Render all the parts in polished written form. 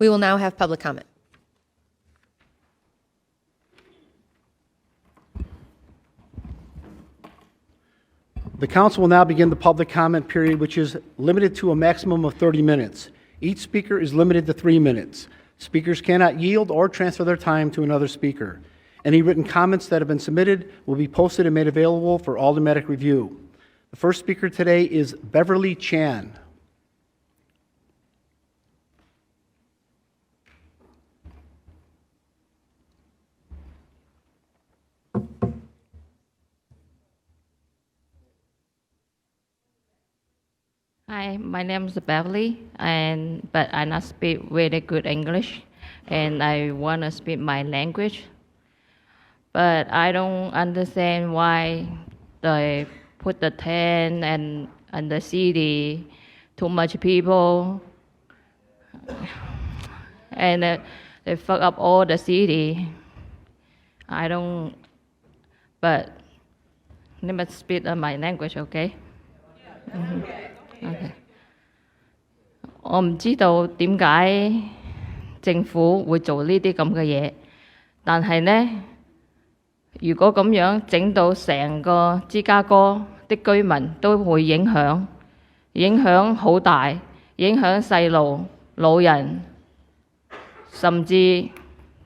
We will now have public comment. The council will now begin the public comment period, which is limited to a maximum of 30 minutes. Each speaker is limited to 3 minutes. Speakers cannot yield or transfer their time to another speaker. Any written comments that have been submitted will be posted and made available for automatic review. The first speaker today is Beverly Chan. Hi, my name is Beverly, but I not speak really good English, and I want to speak my language. But I don't understand why they put the tent and the city, too much people, and they fuck up all the city. I don't, but let me speak my language, okay? Okay. 我唔知道點解政府會做呢啲咁嘅嘢，但係呢，如果咁樣整到成個芝加哥的居民都會影響好大，影響細路、老人，甚至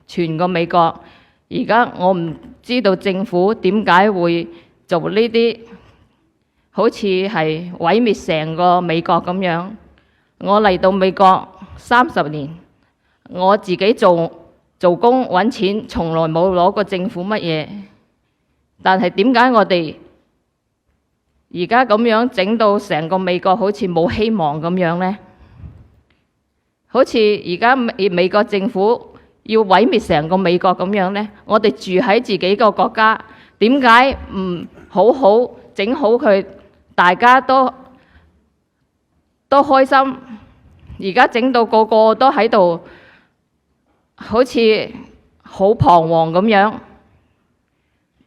全個美國。而家我唔知道政府點解會做呢啲。好似係毀滅成個美國咁樣。我嚟到美國30年，我自己做工揾錢，從來冇攞過政府乜嘢。但係點解我哋而家咁樣整到成個美國好似冇希望咁樣呢？好似而家美國政府要毀滅成個美國咁樣呢？我哋住喺自己個國家，點解唔好好整好佢？大家都開心，而家整到個個都喺度，好似好彷徨咁樣。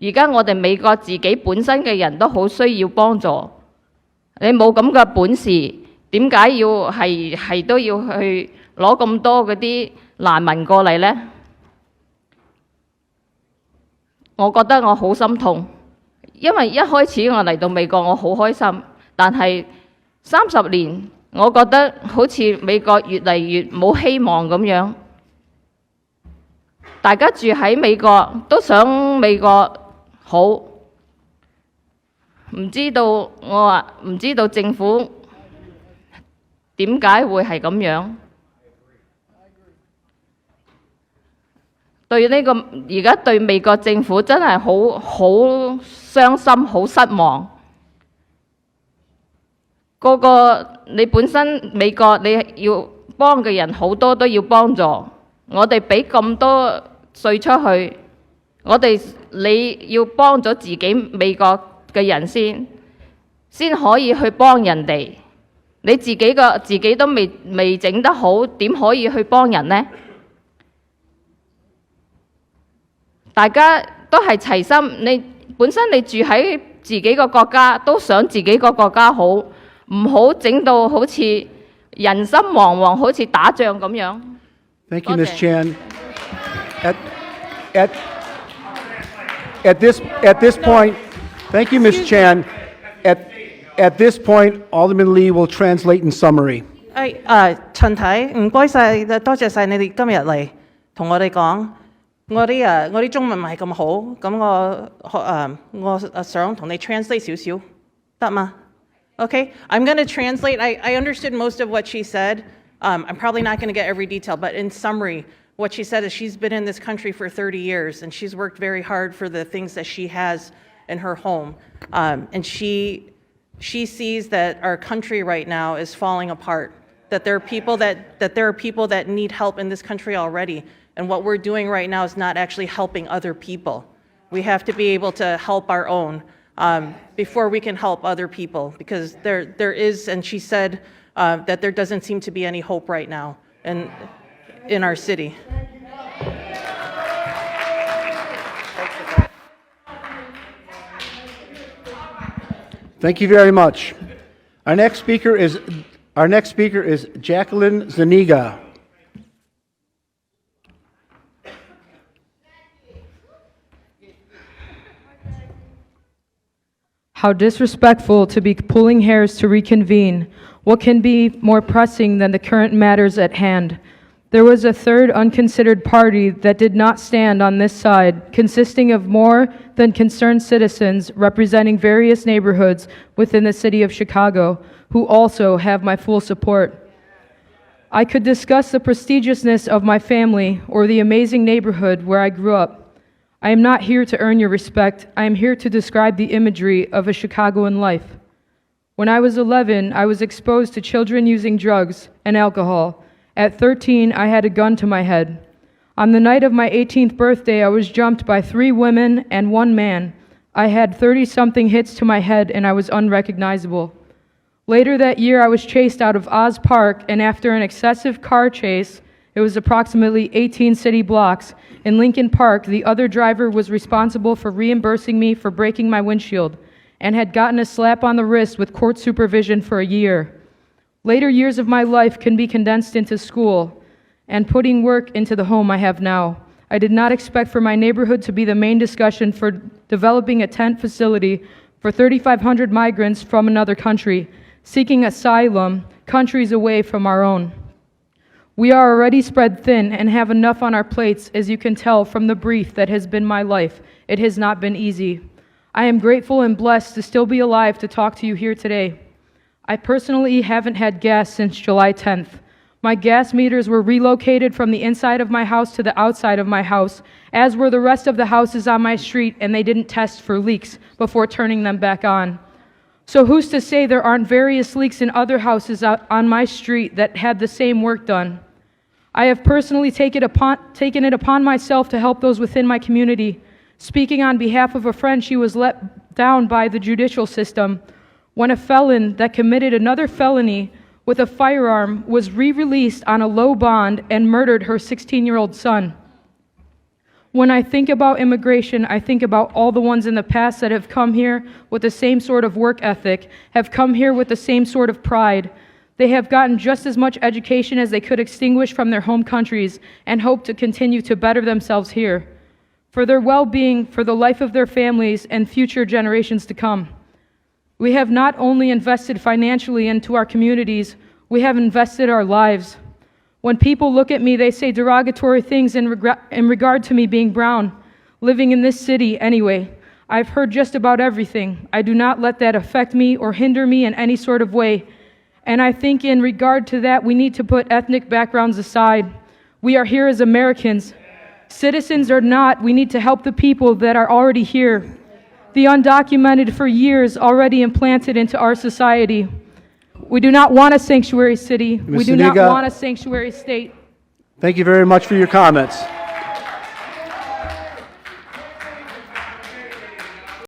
而家我哋美國自己本身嘅人都好需要幫助，你冇咁嘅本事，點解要係都要去攞咁多嗰啲難民過嚟呢？我覺得我好心痛。因為一開始我嚟到美國我好開心，但係30年我覺得好似美國越嚟越冇希望咁樣。大家住喺美國都想美國好，唔知道政府點解會係咁樣。對呢個而家對美國政府真係好傷心、好失望。個個你本身美國你要幫嘅人好多都要幫助，我哋俾咁多稅出去，你要幫咗自己美國嘅人先可以去幫人哋。你自己都未整得好，點可以去幫人呢？大家都係齊心，你本身你住喺自己個國家，都想自己個國家好，唔好整到好似人心惶惶，好似打仗咁樣。Thank you, Ms. Chan. At this point, thank you, Ms. Chan. At this point, Alderman Lee will translate in summary. 陳太，唔該晒，多謝晒你哋今日嚟同我哋講。我啲中文唔係咁好，咁我想同你 translate 少少，得嗎？ Okay, I'm going to translate. I understood most of what she said. I'm probably not going to get every detail, but in summary, what she said is she's been in this country for 30 years, and she's worked very hard for the things that she has in her home. And she sees that our country right now is falling apart, that there are people that need help in this country already. And what we're doing right now is not actually helping other people. We have to be able to help our own before we can help other people, because there is, and she said that there doesn't seem to be any hope right now in our city. Thank you very much. Our next speaker is Jacqueline Zuniga. How disrespectful to be pulling hairs to reconvene. What can be more pressing than the current matters at hand? There was a third unconsidered party that did not stand on this side, consisting of more than concerned citizens representing various neighborhoods within the city of Chicago, who also have my full support. I could discuss the prestigiousness of my family or the amazing neighborhood where I grew up. I am not here to earn your respect. I am here to describe the imagery of a Chicagoan life. When I was 11, I was exposed to children using drugs and alcohol. At 13, I had a gun to my head. On the night of my 18th birthday, I was jumped by 3 women and 1 man. I had 30-something hits to my head, and I was unrecognizable. Later that year, I was chased out of Oz Park, and after an excessive car chase, it was approximately 18 city blocks, in Lincoln Park, the other driver was responsible for reimbursing me for breaking my windshield, and had gotten a slap on the wrist with court supervision for a year. Later years of my life can be condensed into school and putting work into the home I have now. I did not expect for my neighborhood to be the main discussion for developing a tent facility for 3,500 migrants from another country, seeking asylum, countries away from our own. We are already spread thin and have enough on our plates, as you can tell from the brief that has been my life. It has not been easy. I am grateful and blessed to still be alive to talk to you here today. I personally haven't had gas since July 10th. My gas meters were relocated from the inside of my house to the outside of my house, as were the rest of the houses on my street, and they didn't test for leaks before turning them back on. So who's to say there aren't various leaks in other houses out on my street that had the same work done? I have personally taken it upon myself to help those within my community. Speaking on behalf of a friend, she was let down by the judicial system when a felon that committed another felony with a firearm was re-released on a low bond and murdered her 16-year-old son. When I think about immigration, I think about all the ones in the past that have come here with the same sort of work ethic, have come here with the same sort of pride. They have gotten just as much education as they could extinguish from their home countries and hope to continue to better themselves here, for their well-being, for the life of their families, and future generations to come. We have not only invested financially into our communities, we have invested our lives. When people look at me, they say derogatory things in regard to me being brown, living in this city anyway. I've heard just about everything. I do not let that affect me or hinder me in any sort of way. And I think in regard to that, we need to put ethnic backgrounds aside. We are here as Americans. Citizens or not, we need to help the people that are already here. The undocumented for years already implanted into our society. We do not want a sanctuary city. We do not want a sanctuary state. Thank you very much for your comments.